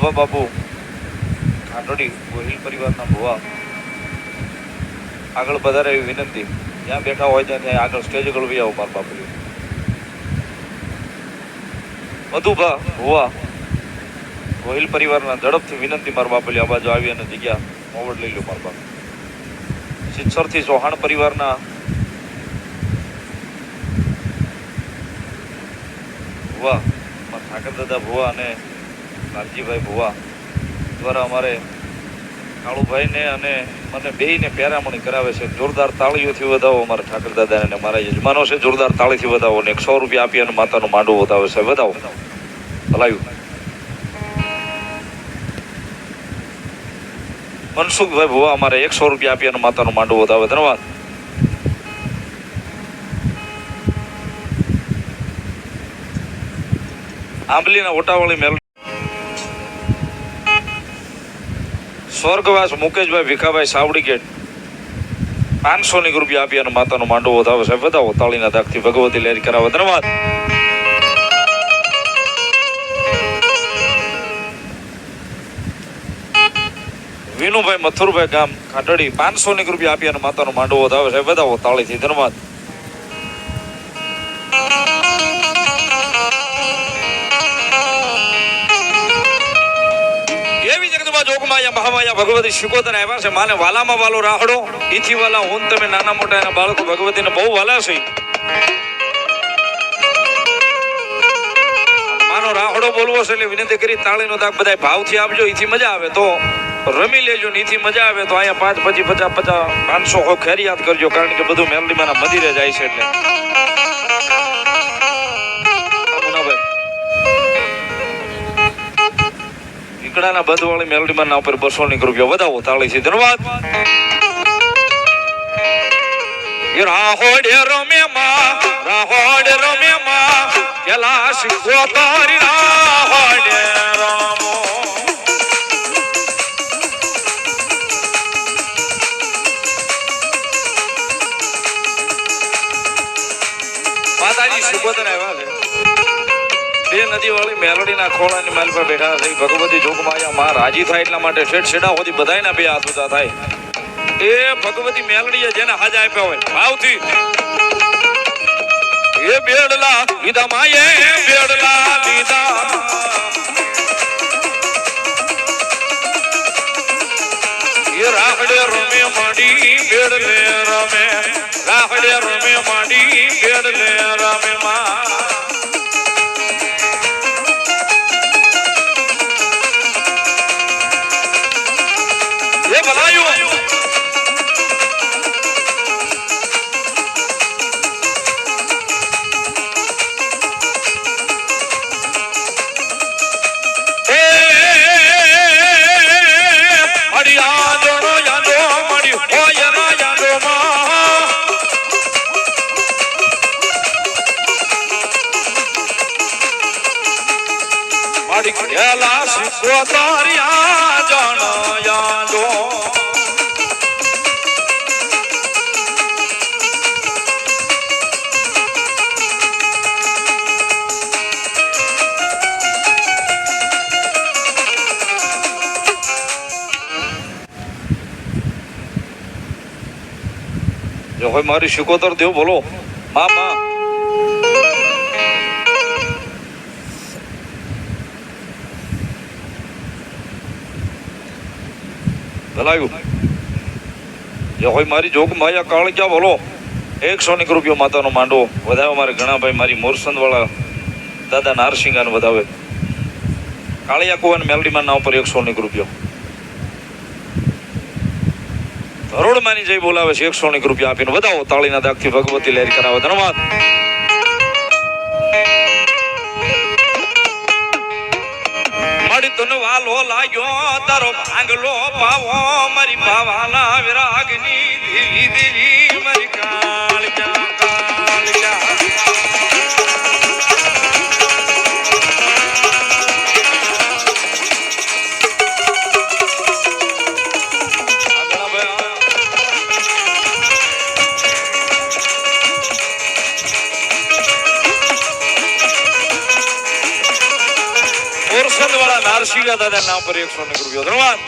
માધવા બાપુ ખાટોડી ગોહિલ પરિવારના ભુવા આગળ વધારે એવી વિનંતી, જ્યાં બેઠા હોય ત્યાં આગળ સ્ટેજ આગળ વી આવો મારા બાપુ. મધુભા ભુવા ગોહિલ પરિવારના ઝડપથી વિનંતી મારા બાપુ આ બાજુ આવી અને જગ્યા મોવડ લઈ લો મારા બાપુ. સિત્સરથી ચૌહાણ પરિવારના ભુવા ઠાકર દાદા ભુવા અને લાલજીભાઈ ભુવા દ્વારા અમારે કાળુભાઈને અને મને બેયને પહેરામણી કરાવે છે. જોરદાર તાળીઓથી વધાવો અમારા ઠાકર દાદાને અને મારા યજમાનો છે. જોરદાર તાળીથી વધાવો ને 100 રૂપિયા આપી અને માતાનું માંડવું વધાવે છે. વધાવો ભલાયું. મનસુખભાઈ ભુવા અમારે 100 રૂપિયા આપી અને માતાનું માંડવું વધાવે. ધન્યવાદ. આંબલીના ઓટાવાળી મેલ સ્વર્ગવાસ મુકેશભાઈ ભીખાભાઈ સાવડી ગેટ 500 રૂપિયા આપી અને માતાનું માંડવું વધાવે છે. વધાવો તાળીના દાગથી ભગવતી લહેરી કરાવે. ધન્યવાદ. વિનુભાઈ મથુરભાઈ ગામ ખાટડી 500 રૂપિયા આપી અને માતાનું માંડવું વધાવે છે. વધાવો તાળીથી. ધન્યવાદ. મહામાયા ભગવતી શિકોતર આવ્યા છે. માને વાલામાં વાલો રાહડો ઈથી વાલા હું તમે નાના મોટા એના બાળકો ભગવતીને બહુ વાલા છે. માનો રાહડો બોલવો છે એટલે વિનંતી કરી તાળીનો દાગ બધા ભાવથી આપજો. ઈથી મજા આવે તો રમી લેજો ને ઈથી મજા આવે તો અહીંયા 5, 25, 50, 500 ખેરિયાત કરજો, કારણ કે બધું મેલડીમાંના મંદિરે જાય છે. એટલે ઈકડાના બંધવાળી મેલડીમાંના ઉપર 200 રૂપિયા વધાવો તાળીથી. ધન્યવાદ. રાહોડે રમેમાં કેલા શીખો તારી રાહોડે રામો માતાજી શિકોતર આવ્યા છે. બે નદી વાળી મેલડીના ખોળાની માલ પર બેઠા છે. ભગવતી જોગમાયા માં રાજી થાય એટલા માટે શેઠ છેડા સુધી બધાયના બે હાથ ઊંચા થાય. એ ભગવતી મેલડીએ જેને હાજ આપ્યા હોય ભાવથી એ બેડલા લીધા માયે બેડલા લીધા એ રાહડે રમે માંડી બેડલે રમે રાહડે રમે માંડી બેડલે રમે માં એ ભલાયું. હોય મારી શિકોતર દેવ બોલો મામા. ભલાયું. જે હોય મારી જોગ માયા કાળ ક્યાં બોલો 100 રૂપિયા માતાનો માંડવો વધાવે. મારે ઘણા ભાઈ મારી મોરસંદ વાળા દાદા નારસિંગાને વધાવે. કાળિયા કુવાન મેલડીમાં ના ઉપર 100 રૂપિયા. હરોડમાંની જઈ બોલાવે છે. 100 રૂપિયા આપીને વધાવો તાળીના દાગથી ભગવતી લહેરી કરાવે. ધન્યવાદ. મારી તને વાલો લાગ્યો તારો ભાંગલો પાવો મારી ભાવાના વિરાગની દેવી દેવી મારી કાળજા કાળજા મોરસદ વાળા નારસિંગા દાદા નામ પર 100 રૂપિયા ધન્યવાદ.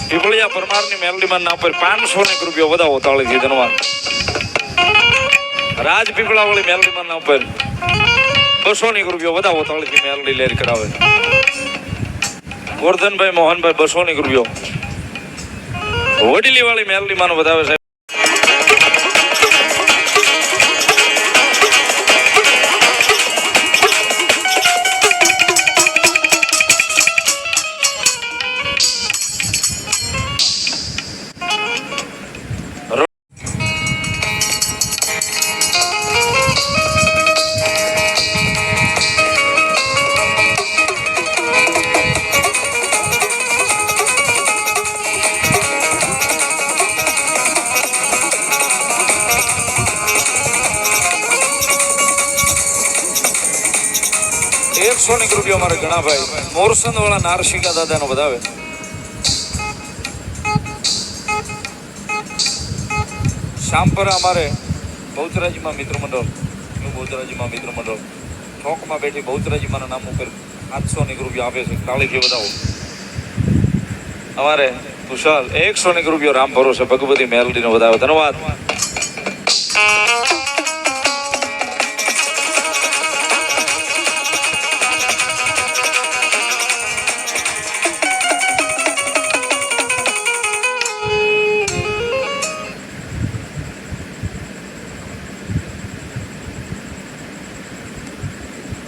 પીપળિયા પરમારની મેલડીમાં નામ પર 500 રૂપિયા વધાવો તાળીથી ધન્યવાદ. રાજ પીપળા વાળી મેલડીમાં નામ પર 200 રૂપિયા વધાવો તાળીથી મેલડી લેર કરાવે. ગોરધનભાઈ મોહનભાઈ 200 રૂપિયો વડીલી વાળી મેલડીમાં વધાવે સાહેબ. રૂપિયા અમારે ઘણા ભાઈ મોરસંદ વાળા નારસિંગા દાદા નો બધાવે. શામપરા અમારે બહુચરાજીમાં મિત્ર મંડળ બહુચરાજીમાં મિત્ર મંડળ ચોકમાં બેઠી બહુચરાજીમાં નામ ઉપર 800 રૂપિયા આપે છે તાળીથી વધાવો. અમારે કુશાલ 100 રૂપિયા રામ ભરોસે ભગવતી મેલડી નો વધાવે ધન્યવાદ.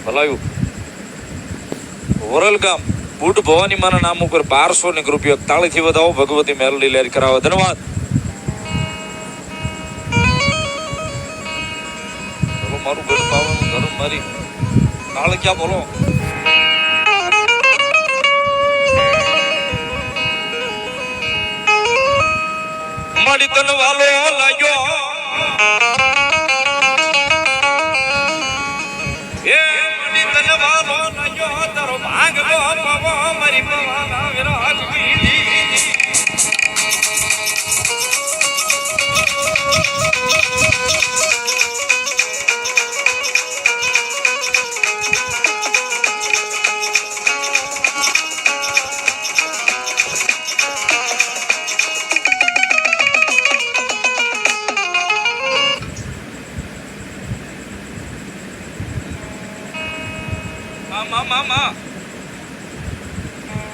ભલાયું વરલ ગામ બુટ ભવાની માના નામ ઉપર 1200 રૂપિયા તાળીથી વધાવો ભગવતી મેલડી લેર કરાવે ધન્યવાદ. બોલો મારું ઘર પાવાનું ધર્મ મારી તાળ ક્યાં બોલો. મારી તન વાલો લાગ્યો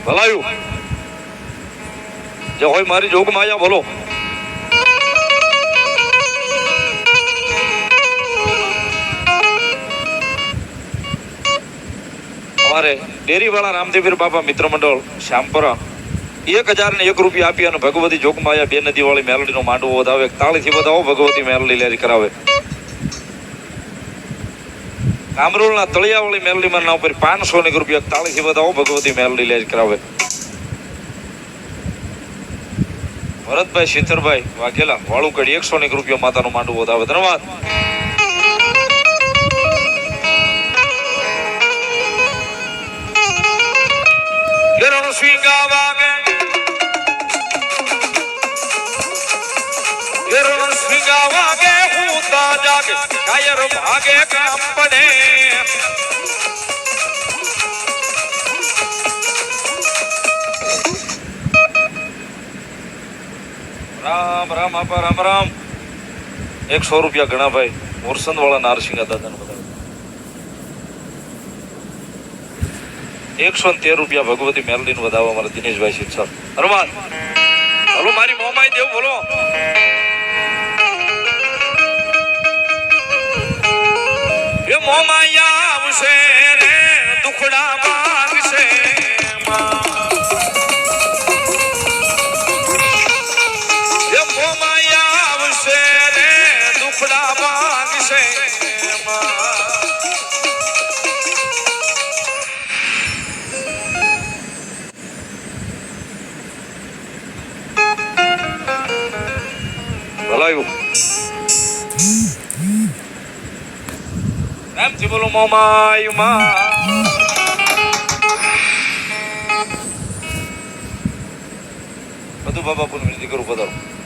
ભલાયું જે હોય મારી જોગ માયા બોલો. અમારે ડેરી વાળા રામદેવીર બાપા મિત્ર મંડળ શ્યામપરા 1001 રૂપિયા આપી અને ભગવતી જોગ માયા 2 નદી વાળી મેલડી નો માંડવો વધાવે તાળીથી વધાવો ભગવતી મેલડી લેરી કરાવે. કામરોલના તળિયા વાળી મેલડી માં નામ પર 500 રૂપિયા તાળીથી વધાવો ભગવતી મેલડી લેર કરાવે. ભરતભાઈ શીતરભાઈ વાઘેલા વાળુકડી 100 રૂપિયા માતાનો માંડવો વધાવે ધન્યવાદ. કાયર ભાગે કામ પડે રામ રામ આપા રામ રામ. 100 રૂપિયા ઘણા ભાઈ મોરસંદ વાળા નારસિંગા દાદા નો બધા 113 રૂપિયા ભગવતી મેલડી નું વધાવવા અમારા દિનેશભાઈ શિક્ષક ધન્યવાદ. હલો મારી મોમાઈ દેવ બોલો. એ મોમાયા આવશે રે દુખડા માંગશે એ મોમાયા આવશે રે દુખડા માંગશે ભલાયું પ્રેમથી બોલો મોમાય માં. બધું બાબા પૂન વિનંતી કરું પધારો.